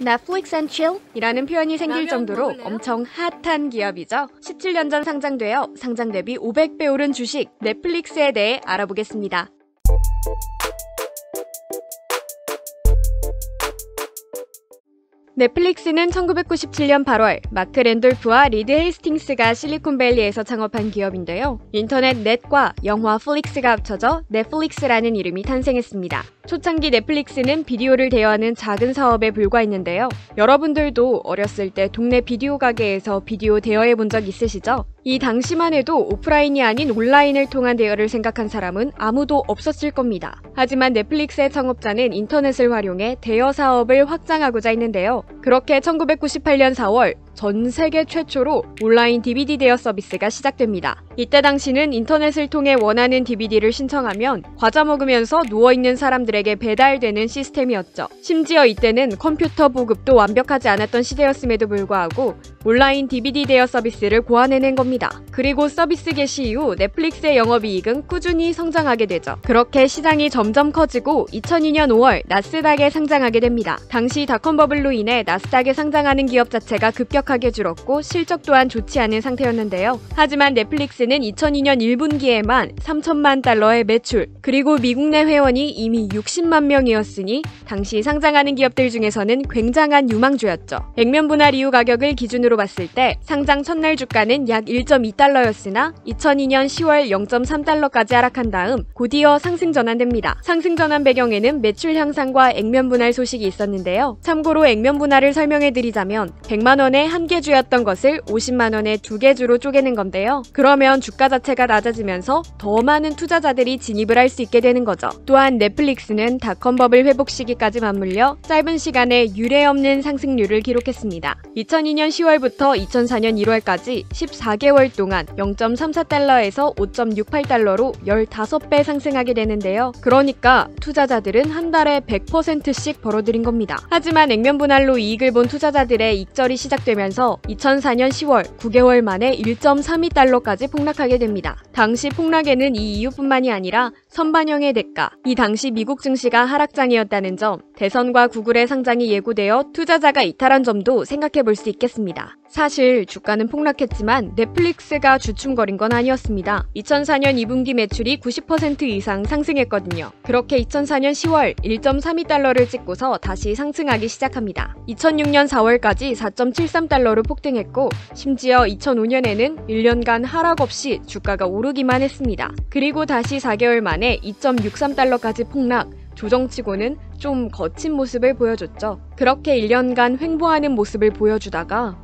Netflix and chill? 이라는 표현이 생길 정도로 엄청 핫한 기업이죠. 17년 전 상장되어 상장 대비 500배 오른 주식 넷플릭스에 대해 알아보겠습니다. 넷플릭스는 1997년 8월 마크 랜돌프와 리드 헤이스팅스가 실리콘밸리에서 창업한 기업인데요. 인터넷 넷과 영화 플릭스가 합쳐져 넷플릭스라는 이름이 탄생했습니다. 초창기 넷플릭스는 비디오를 대여하는 작은 사업에 불과했는데요. 여러분들도 어렸을 때 동네 비디오 가게에서 비디오 대여해 본 적 있으시죠? 이 당시만 해도 오프라인이 아닌 온라인을 통한 대여를 생각한 사람은 아무도 없었을 겁니다. 하지만 넷플릭스의 창업자는 인터넷을 활용해 대여 사업을 확장하고자 했는데요. 그렇게 1998년 4월 전 세계 최초로 온라인 DVD 대여 서비스가 시작됩니다. 이때 당시는 인터넷을 통해 원하는 DVD를 신청하면 과자 먹으면서 누워있는 사람들에게 배달되는 시스템이었죠. 심지어 이때는 컴퓨터 보급도 완벽하지 않았던 시대였음에도 불구하고 온라인 DVD 대여 서비스를 고안해낸 겁니다. 그리고 서비스 개시 이후 넷플릭스의 영업이익은 꾸준히 성장하게 되죠. 그렇게 시장이 점점 커지고 2002년 5월 나스닥에 상장하게 됩니다. 당시 닷컴 버블로 인해 나스닥에 상장하는 기업 자체가 급격하게 줄었고 실적 또한 좋지 않은 상태였는데요. 하지만 넷플릭스는 2002년 1분기에만 3천만 달러의 매출, 그리고 미국 내 회원이 이미 60만 명이었으니 당시 상장하는 기업들 중에서는 굉장한 유망주였죠. 액면 분할 이후 가격을 기준으로 봤을 때 상장 첫날 주가는 약 1.2달러였으나 2002년 10월 0.3달러까지 하락한 다음 곧이어 상승 전환됩니다. 상승 전환 배경에는 매출 향상과 액면 분할 소식이 있었는데요. 참고로 액면 분할을 설명해드리자면 100만원에 한 개 주였던 것을 50만원에 2개 주로 쪼개는 건데요. 그러면 주가 자체가 낮아지면서 더 많은 투자자들이 진입을 할 수 있게 되는 거죠. 또한 넷플릭스는 닷컴 버블 회복 시기까지 맞물려 짧은 시간에 유례없는 상승률을 기록했습니다. 2002년 10월부터 2004년 1월까지 14개월 동안 0.34달러에서 5.68달러로 15배 상승하게 되는데요. 그러니까 투자자들은 한 달에 100%씩 벌어들인 겁니다. 하지만 액면 분할로 이익을 본 투자자들의 익절이 시작되면서 2004년 10월 9개월 만에 1.32달러까지 폭락하게 됩니다. 당시 폭락에는 이 이유뿐만이 아니라 선반영의 대가, 이 당시 미국 증시가 하락장이었다는 점, 대선과 구글의 상장이 예고되어 투자자가 이탈한 점도 생각해 볼 수 있겠습니다. 사실 주가는 폭락했지만 넷플릭스가 주춤거린 건 아니었습니다. 2004년 2분기 매출이 90% 이상 상승했거든요. 그렇게 2004년 10월 1.32달러를 찍고서 다시 상승하기 시작합니다. 2006년 4월까지 4.73달러로 폭등했고 심지어 2005년에는 1년간 하락 없이 주가가 오르기만 했습니다. 그리고 다시 4개월 만에 2.63달러까지 폭락, 조정치고는 좀 거친 모습을 보여줬죠. 그렇게 1년간 횡보하는 모습을 보여주다가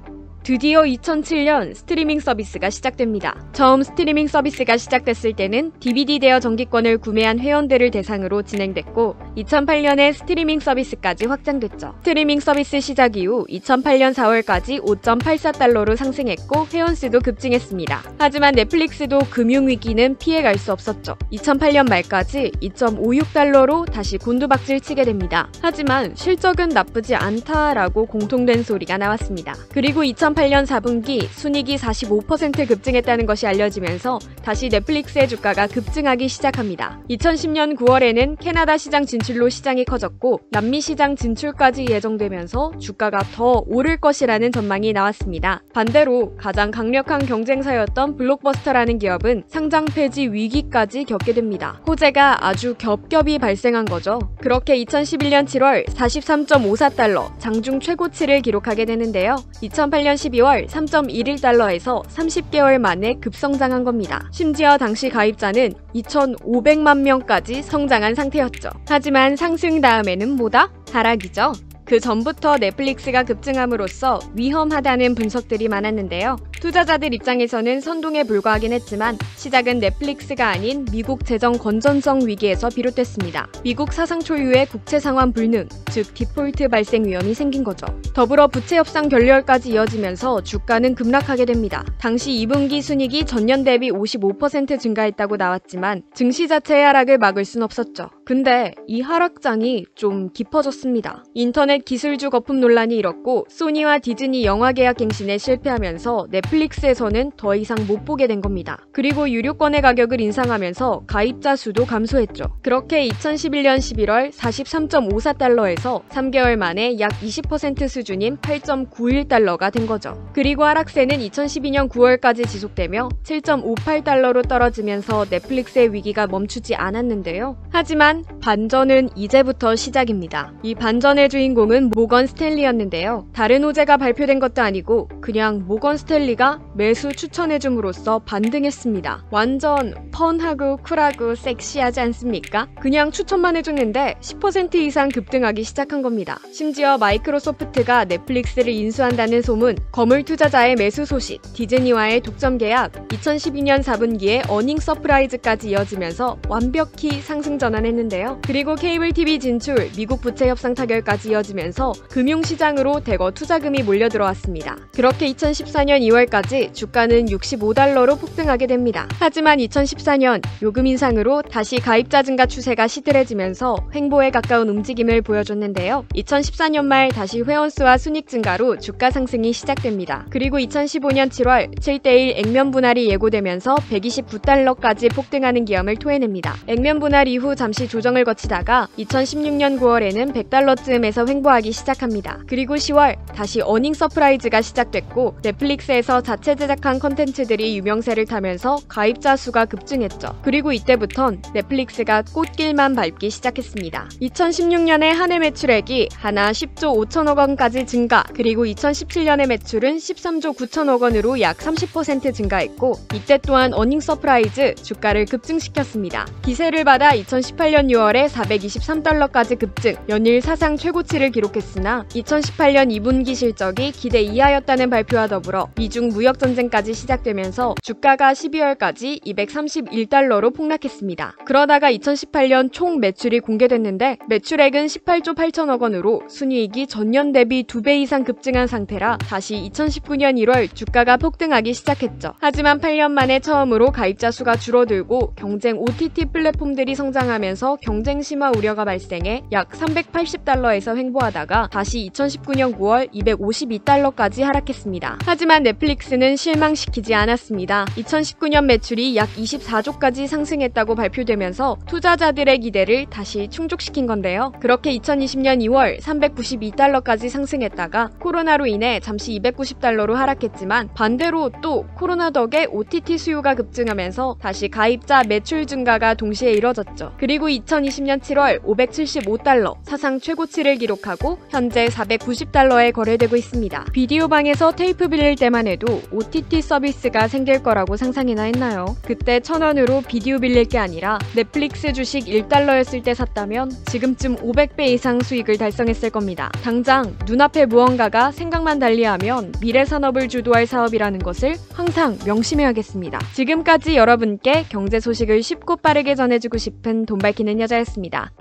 드디어 2007년 스트리밍 서비스가 시작됩니다. 처음 스트리밍 서비스가 시작됐을 때는 DVD 대여 정기권을 구매한 회원들을 대상으로 진행됐고 2008년에 스트리밍 서비스까지 확장됐죠. 스트리밍 서비스 시작 이후 2008년 4월까지 5.84달러로 상승했고 회원수도 급증했습니다. 하지만 넷플릭스도 금융위기는 피해갈 수 없었죠. 2008년 말까지 2.56달러로 다시 곤두박질 치게 됩니다. 하지만 실적은 나쁘지 않다라고 공통된 소리가 나왔습니다. 그리고 2008년 4분기 순이익이 45% 급증했다는 것이 알려지면서 다시 넷플릭스의 주가가 급증하기 시작합니다. 2010년 9월에는 캐나다 시장 진출로 시장이 커졌고 남미 시장 진출까지 예정되면서 주가가 더 오를 것이라는 전망이 나왔습니다. 반대로 가장 강력한 경쟁사였던 블록버스터라는 기업은 상장 폐지 위기까지 겪게 됩니다. 호재가 아주 겹겹이 발생한 거죠. 그렇게 2011년 7월 43.54달러 장중 최고치를 기록하게 되는데요. 2008년 12월 3.11달러에서 30개월 만에 급성장한 겁니다. 심지어 당시 가입자는 2,500만 명까지 성장한 상태였죠. 하지만 상승 다음에는 뭐다? 하락이죠. 그 전부터 넷플릭스가 급증함으로써 위험하다는 분석들이 많았는데요. 투자자들 입장에서는 선동에 불과하긴 했지만 시작은 넷플릭스가 아닌 미국 재정 건전성 위기에서 비롯됐습니다. 미국 사상 초유의 국채 상환 불능, 즉 디폴트 발생 위험이 생긴 거죠. 더불어 부채 협상 결렬까지 이어지면서 주가는 급락하게 됩니다. 당시 2분기 순이익이 전년 대비 55% 증가했다고 나왔지만 증시 자체의 하락을 막을 순 없었죠. 근데 이 하락장이 좀 깊어졌습니다. 인터넷 기술주 거품 논란이 일었고 소니와 디즈니 영화 계약 갱신에 실패하면서 넷플릭스에서는 더 이상 못 보게 된 겁니다. 그리고 유료권의 가격을 인상하면서 가입자 수도 감소했죠. 그렇게 2011년 11월 43.54달러에서 3개월 만에 약 20% 수준인 8.91달러가 된 거죠. 그리고 하락세는 2012년 9월까지 지속되며 7.58달러로 떨어지면서 넷플릭스의 위기가 멈추지 않았는데요. 하지만 반전은 이제부터 시작입니다. 이 반전의 주인공은 모건 스탠리였는데요. 다른 호재가 발표된 것도 아니고 그냥 모건 스탠리가 매수 추천해줌으로써 반등했습니다. 완전 펀하고 쿨하고 섹시하지 않습니까? 그냥 추천만 해줬는데 10% 이상 급등하기 시작한 겁니다. 심지어 마이크로소프트가 넷플릭스를 인수한다는 소문, 거물 투자자의 매수 소식, 디즈니와의 독점 계약, 2012년 4분기에 어닝 서프라이즈까지 이어지면서 완벽히 상승 전환했는데요. 그리고 케이블 TV 진출, 미국 부채 협상 타결까지 이어지면서 금융시장으로 대거 투자금이 몰려들어왔습니다. 그렇게 2014년 2월까지 주가는 65달러로 폭등하게 됩니다. 하지만 2014년 요금 인상으로 다시 가입자 증가 추세가 시들해지면서 횡보에 가까운 움직임을 보여줬는데요. 2014년 말 다시 회원수와 순익 증가로 주가 상승이 시작됩니다. 그리고 2015년 7월 7대1 액면 분할이 예고되면서 129달러까지 폭등하는 기염을 토해냅니다. 액면 분할 이후 잠시 조정을 거치다가 2016년 9월에는 100달러쯤에서 횡보하기 시작합니다. 그리고 10월 다시 어닝 서프라이즈가 시작됐고 넷플릭스에서 자체 제작한 컨텐츠들이 유명세를 타면서 가입자 수가 급증했죠. 그리고 이때부턴 넷플릭스가 꽃길만 밟기 시작했습니다. 2016년에 한 해 매출액이 하나 10조 5천억 원까지 증가, 그리고 2017년의 매출은 13조 9천억 원으로 약 30% 증가했고 이때 또한 어닝 서프라이즈 주가를 급증시켰습니다. 기세를 받아 2018년 6월에 423달러까지 급증, 연일 사상 최고치를 기록했으나 2018년 2분기 실적이 기대 이하였다는 발표와 더불어 미중 무역 전쟁까지 시작되면서 주가가 12월까지 231달러로 폭락했습니다. 그러다가 2018년 총 매출이 공개됐는데 매출액은 18조 8천억 원으로 순이익이 전년 대비 2배 이상 급증한 상태라 다시 2019년 1월 주가가 폭등하기 시작했죠. 하지만 8년 만에 처음으로 가입자 수가 줄어들고 경쟁 OTT 플랫폼들이 성장하면서 경쟁 심화 우려가 발생해 약 380달러에서 횡보하다가 다시 2019년 9월 252달러까지 하락했습니다. 하지만 넷플릭스는 실망시키지 않았습니다. 2019년 매출이 약 24조까지 상승했다고 발표되면서 투자자들의 기대를 다시 충족시킨 건데요. 그렇게 2020년 2월 392달러까지 상승했다가 코로나로 인해 잠시 290달러로 하락했지만 반대로 또 코로나 덕에 OTT 수요가 급증하면서 다시 가입자 매출 증가가 동시에 이뤄졌죠. 그리고 2020년 7월 575달러, 사상 최고치를 기록하고 현재 490달러에 거래되고 있습니다. 비디오 방에서 테이프 빌릴 때만 해도 OTT 서비스가 생길 거라고 상상이나 했나요? 그때 1,000원으로 비디오 빌릴 게 아니라 넷플릭스 주식 1달러였을 때 샀다면 지금쯤 500배 이상 수익을 달성했을 겁니다. 당장 눈앞에 무언가가 생각만 달리하면 미래 산업을 주도할 사업이라는 것을 항상 명심해야겠습니다. 지금까지 여러분께 경제 소식을 쉽고 빠르게 전해주고 싶은 돈 밝히는 여자였습니다.